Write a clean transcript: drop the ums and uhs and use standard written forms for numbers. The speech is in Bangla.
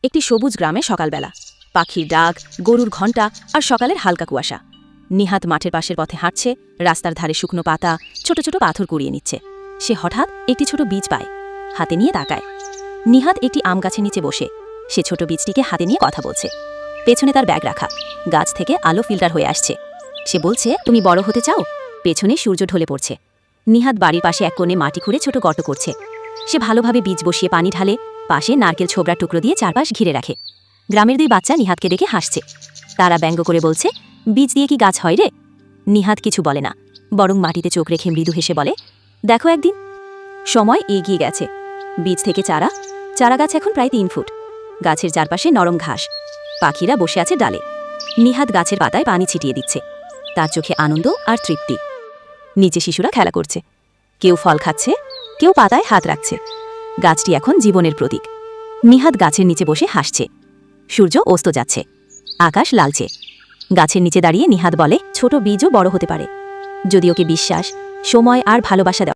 একটি সবুজ গ্রামে সকালবেলা পাখির ডাক, গরুর ঘণ্টা আর সকালের হালকা কুয়াশা। নিহাত মাঠের পাশের পথে হাঁটছে, রাস্তার ধারে শুকনো পাতা, ছোট ছোট পাথর কুড়িয়ে নিচ্ছে। সে হঠাৎ একটি ছোট বীজ পায়, হাতে নিয়ে তাকায়। নিহাত একটি আম গাছের নিচে বসে সে ছোট বীজটিকে হাতে নিয়ে কথা বলছে। পেছনে তার ব্যাগ রাখা, গাছ থেকে আলো ফিল্টার হয়ে আসছে। সে বলছে, তুমি বড় হতে চাও? পেছনে সূর্য ঢলে পড়ছে। নিহাত বাড়ির পাশে এক কোণে মাটি খুঁড়ে ছোট গর্ত করছে। সে ভালোভাবে বীজ বসিয়ে পানি ঢালে, পাশে নারকেল ছোবড়ার টুকরো দিয়ে চারপাশ ঘিরে রাখে। গ্রামের 2 বাচ্চা নিহাতকে দেখে হাসছে। তারা ব্যঙ্গ করে বলছে, বীজ দিয়ে কি গাছ হয় রে? নিহাত কিছু বলে না, বরং মাটিতে চোখ রেখে মৃদু হেসে বলে, দেখো একদিন। সময় এগিয়ে গেছে। বীজ থেকে চারা গাছ এখন প্রায় 3 ফুট। গাছের চারপাশে নরম ঘাস, পাখিরা বসে আছে ডালে। নিহাত গাছের পাতায় পানি ছিটিয়ে দিচ্ছে, তার চোখে আনন্দ আর তৃপ্তি। নিচে শিশুরা খেলা করছে, কেউ ফল খাচ্ছে, কেউ পাতায় হাত রাখছে। গাছটি এখন জীবনের প্রতীক। নিহাত গাছের নিচে বসে হাসছে। সূর্য অস্ত যাচ্ছে, আকাশ লালচে। গাছের নিচে দাঁড়িয়ে নিহাত বলে, ছোট বীজও বড় হতে পারে, যদি ওকে বিশ্বাস, সময় আর ভালোবাসা দেওয়া